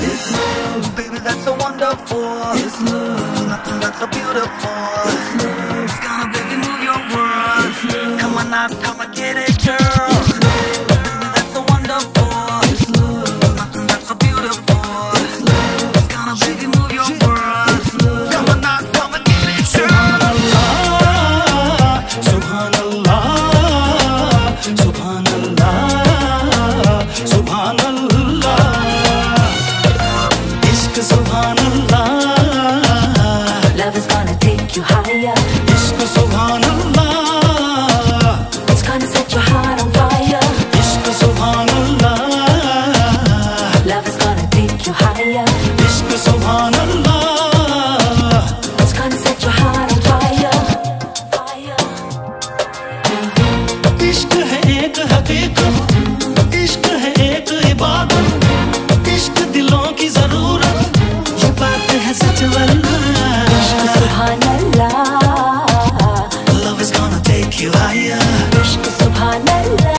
It's love, baby, that's so wonderful. It's love, nothing that's so beautiful. It's love, it's gonna make you move your world. It's love, come on now, come and get it, girl. It's love, baby, that's so wonderful. It's love, nothing that's so beautiful. It's love, it's gonna make you move your world. It's love, come on now, come and get it, girl. Subhanallah, Subhanallah, Subhanallah, Ishq Subhanallah. Love is gonna take you higher. Ishq Subhanallah, It's gonna set your heart on fire. Ishq Subhanallah. Love is gonna take you higher.